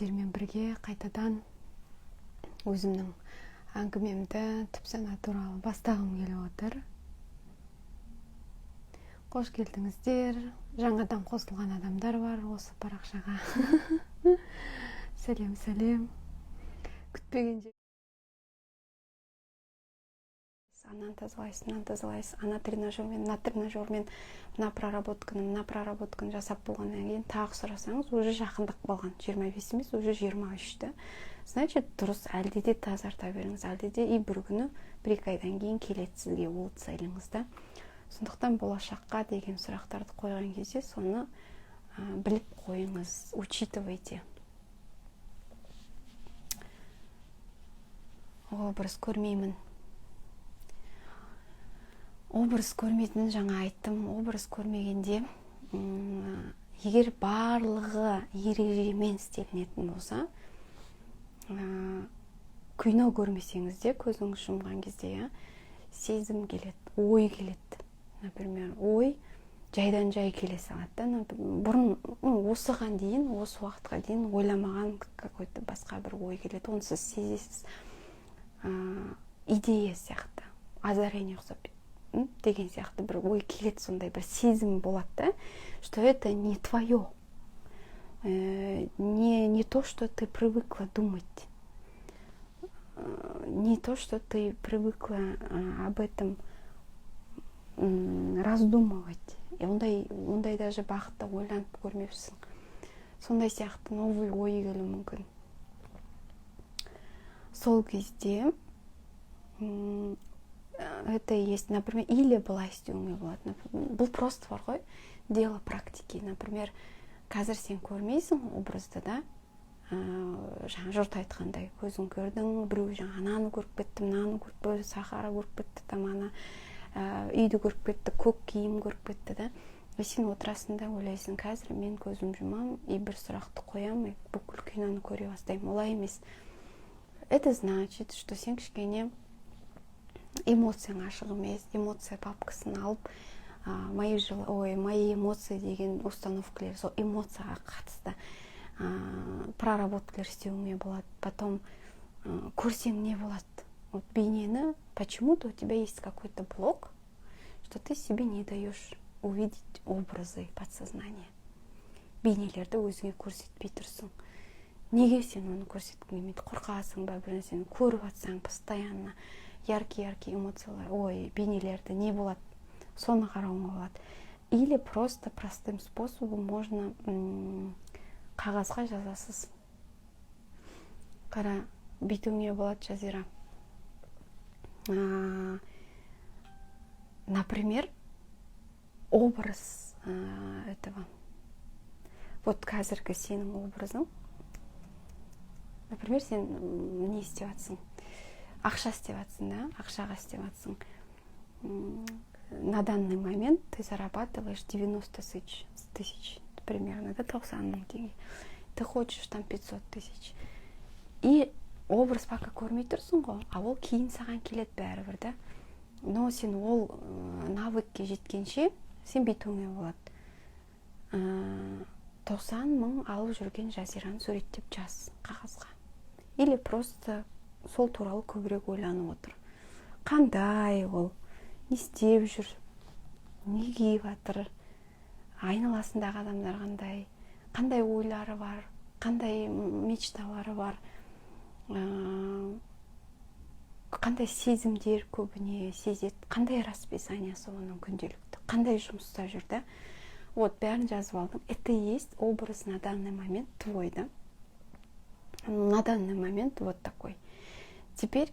сіздермен бірге қайтадан өзімнің әңгімемді түпсана туралы бастағым келіп отыр. Қош келдіңіздер. Жаңадан қосылған адамдар бар осы парақшаға. Сәлем. Күтпеген жер. Ананы тазалайсыз. Ана тренажермен, мына проработканы жасап болғаннан кейін тағы сұрасаңыз, уже жақындық болған. 25 емес, уже 23-ті. Значит, дұрыс, әлде де тазарта беріңіз. Әлде де бір күні, 1-2 айдан кейін келеді сізге ол сайлыңызда. Сондықтан болашаққа деген сұрақтарды қойған кезде соны біліп қойыңыз, учитывайте. Образ көрмеймін. Образ көрмейтінін жаңа айттым. Образ көрмегенде, егер барлығы ережемен істелінетін болса, кино көрмесеңіз де, көзіңіз жұмған кезде сезім келеді, ой келеді. Например, ой жайдан жай келе салады. Бұрын осыған дейін, осы уақытқа дейін ойламаған какой-то басқа бір ой келеді. Оны сіз сезесіз. Идея сияқты, озарение ұқсап деген сияқты бір ой келеді, сондай бір сезім болады, что это не твое, не то, что ты привыкла думать, не то, что ты привыкла об этом раздумывать. И ондай даже бақытты ойланып көрмепсің. Сондай сияқты новый ой келуі мүмкін. Сол кезде это есть, например, или былай істеуіңе болады. Бұл просто бар ғой, дело практики. Например, қазір сен көрмейсің образды, да? Жаңа жұрт айтқандай, көзің көрдің, біреу жаңа ананы көріп кетті, мынаны көріп кетті, сахара көріп кетті, тамана, үйді көріп кетті, көк киім көріп кетті, да? И сен отырасың да ойлайсың, қазір мен көзім жұмам, и бір сұрақты қоям, бүкіл киноны көре бастаймын. Олай емес. Это значит, что сен кішкене эмоцияң ашық емес, эмоция папкасын алып, мои эмоции деген установкалар, сол эмоцияға қатысты проработкалар істеуіңе болады. Потом көрсең не болады? Вот бейнені, почему-то у тебя есть какой-то блок, что ты себе не даешь увидеть образы подсознания. Бейнелерді өзіңе көрсетпей тұрсың. Неге сен оны көрсеткің келмейді? Қорқасың ба, бір нәрсені көріп атсаң, постоянно яркие эмоциялар, бейнелерді не болады? Соны қарауыңа болады. Или просто простым способом можно қағазға жазасыз. Қара, бүйтуіңе болады, Жазира. Например, образ этого. Вот қазіргі сенің образың. Например, сен не істеватсың? Ақша істеватсың, да? Ақшаға істеватсың. На данный момент ты зарабатываешь 90 тысяч, примерно, да, 90 000 теңге. Ты хочешь там 500 тысяч. И образ пока көрмей тұрсың ғой, а ол кейін саған келеді бәрібір, да? Но сен ол навыкке жеткенше, сен бүйтуіңе болады. 90 000 алып жүрген Жазираны суреттеп жаз қағазға. Или просто сол туралы көбірек ойланып отыр. Қандай ол, не істеп жүр, не киіп жатыр, айналасындағы адамдар қандай ойлары бар, қандай мечталары бар, қандай сезімдер көбіне сезеді, қандай расписаниясы оның күнделікті, қандай жұмыста жүр, да? Вот, бәрін жазып алдым. Это и есть образ на данный момент твой, да? На данный момент вот такой. Теперь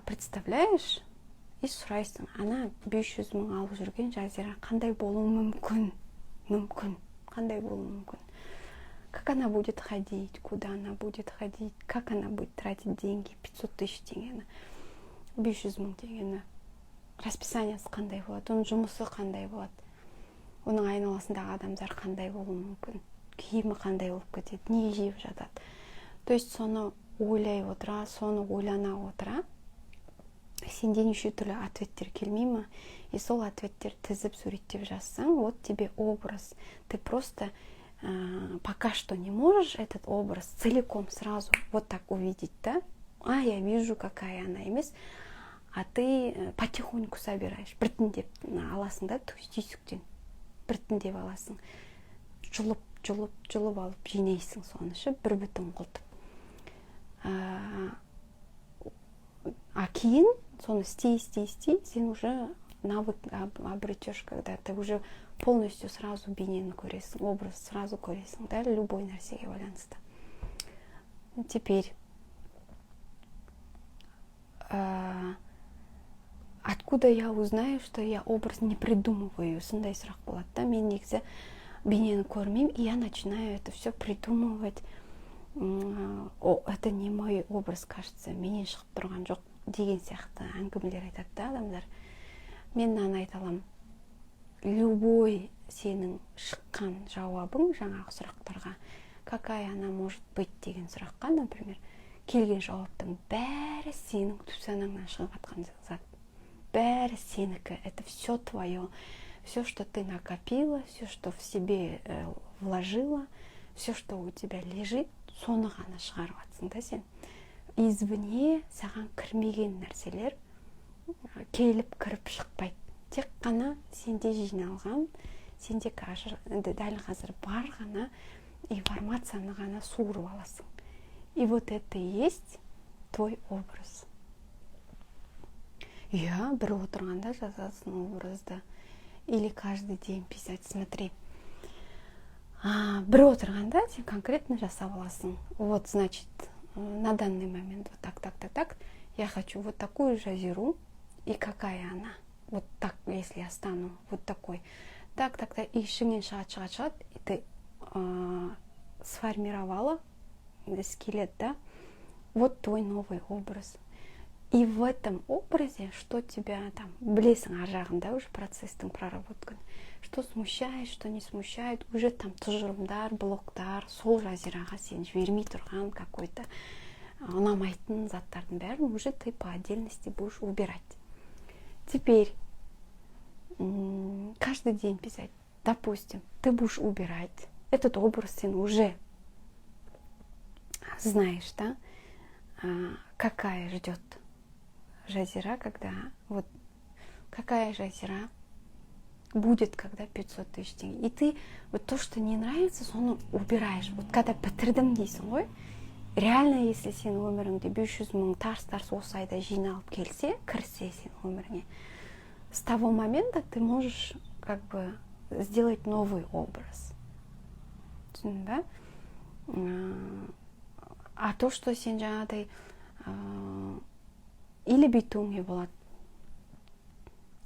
представляешь и сұрайсың, ана 500 000 алып жүрген Жазира қандай болуы мүмкін? Қандай болуы мүмкін? Как она будет ходить, куда она будет ходить, как она будет тратить деньги, 500 тысяч теңгені, 500 000 теңгені. Расписаниясы қандай болады, оның жұмысы қандай болады, оның айналасындағы адамдар қандай болуы мүмкін, киімі қандай болып кетеді, не жеп жатады. То есть соны ойлай отыра, соны ойлана отыра, сенде неше түрлі ответтер келмей ма? И сол ответтер тізіп суреттеп жазсаң, вот тебе образ. Ты просто пока что не можешь этот образ целиком сразу вот так увидеть, да? Я вижу, какая она емес, а ты потихоньку собираешь. Біртіндеп аласың да, түйсіктен. Біртіндеп аласың. Жұлып алып жинайсың соны, бір бүтін қылтып. Кейін соны істей, сен уже навык обретешь, когда ты уже полностью сразу бейнені көресің, образ сразу көресің, да, любой нәрсеге байланысты. Теперь, откуда я узнаю, что я образ не придумываю? Сондай сұрақ болады да. Мен негізі бейнені көрмеймін, и я начинаю это все придумывать. Это не мой образ, кажется, менен шығып тұрған жоқ деген сияқты әңгімелер айтады да адамдар. Мен мынаны айта аламын. Любой сенің шыққан жауабың жаңағы сұрақтарға, какая она может быть деген сұраққа, например, келген жауаптың бәрі сенің түпсанаңнан шығып жатқан зат. Бәрі сенікі. Это все твое. Все, что ты накопила, все, что в себе вложила, все, что у тебя лежит, соны ғана шығарып жатсың да сен. Извне саған кірмеген нәрселер келіп кіріп шықпайды. Тек қана сенде жиналған, сенде дәл қазір бар ғана информацияны ғана суырып аласың. И вот это и есть твой образ. Бір отырғанда жазасың образды. Или каждый день писать, смотри. Бір отырғанда сен конкретно жасап аласың. Вот, значит, на данный момент вот так. Я хочу вот такую жазиру. И какая она? Вот так, если я стану вот такой. Так. И ішіңнен шығат. И ты сформировала скелет, да? Вот твой новый образ. И в этом образе, что тебя там, білесің ар жағында уже процесстің проработканы, что смущает, что не смущает, уже там тұжырымдар, блоктар, сол жазираға сен жібермей тұрған какой-то ұнамайтын заттардың бәрін уже ты по отдельности будешь убирать. Теперь каждый день писать. Допустим, ты будешь убирать. Этот образ ты уже знаешь, да, какая ждет жазира, когда вот какая жазира будет, когда 500 тысяч теңге. И ты вот то, что не нравится, соны убираешь. Вот когда бітірдім дейсің ғой, реально, если сен өміріңде 500 мың тарс осы айда жиналып келсе, кірсе сен өміріңе, с того момента ты можешь как бы сделать новый образ. Да? А то, что сен жаңағыдай или бүйтуіңе болады.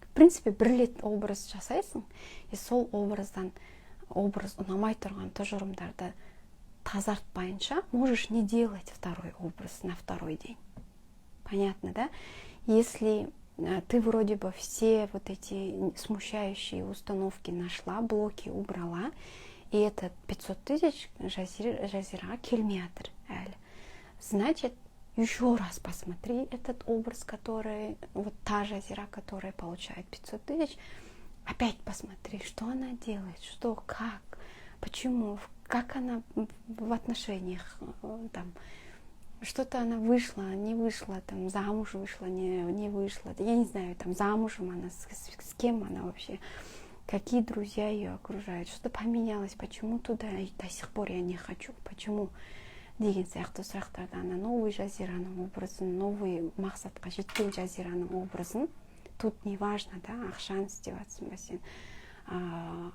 В принципе, бір рет образ жасайсың, и сол образдан образ ұнамай тұрған тұжырымдарды тазартпайынша можешь не делать второй образ на второй день. Понятно, да? Если ты вроде бы все вот эти смущающие установки нашла, блоки убрала, и это 500 тысяч жазира келмей жатыр әлі. Значит, еще раз посмотри этот образ, который, вот та жазира, которая получает 500 тысяч, опять посмотри, что она делает, что, как, почему, как она в отношениях, там, что-то она вышла, не вышла, там, замуж вышла, не вышла, я не знаю, там, замужем она, с кем она вообще, какие друзья ее окружают, что-то поменялось, почему туда до сих пор я не хочу, почему, деген сияқты сұрақтарда ана новый жазираның образын, новый мақсатқа жеткен жазираның образын, тут не важно, да, ақшаны істеп жатсың ба сен,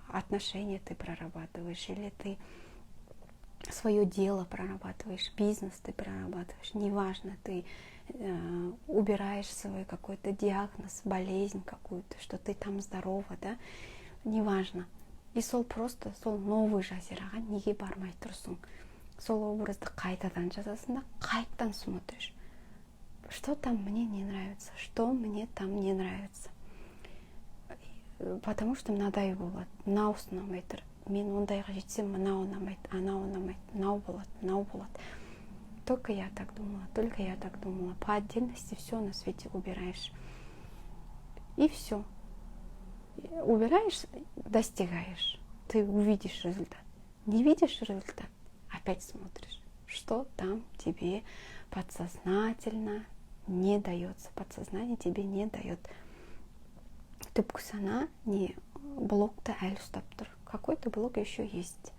отношения ты прорабатываешь, или ты свое дело прорабатываешь, бизнес ты прорабатываешь, неважно, ты убираешь свой какой-то диагноз, болезнь какую-то, что ты там здорова, да, неважно. И сол просто, сол новый жазираға неге бармай тұрсың? Сол образды қайтадан жазасың да, қайтадан смотришь. Что там мне не нравится? Что мне там не нравится? Потому что мынадай болады, мынаусы ұнамай тұр. Мен ондайға жетсем, мынау ұнамайды, анау ұнамайды, мынау болады. Только я так думала. По отдельности все на свете убираешь. И все. Убираешь, достигаешь. Ты увидишь результат. Не видишь результат, опять смотришь, что там тебе подсознательно не дается. Подсознание тебе не дает. Түпкі сана не блокты әлі ұстап тұр. Какой-то блок еще есть.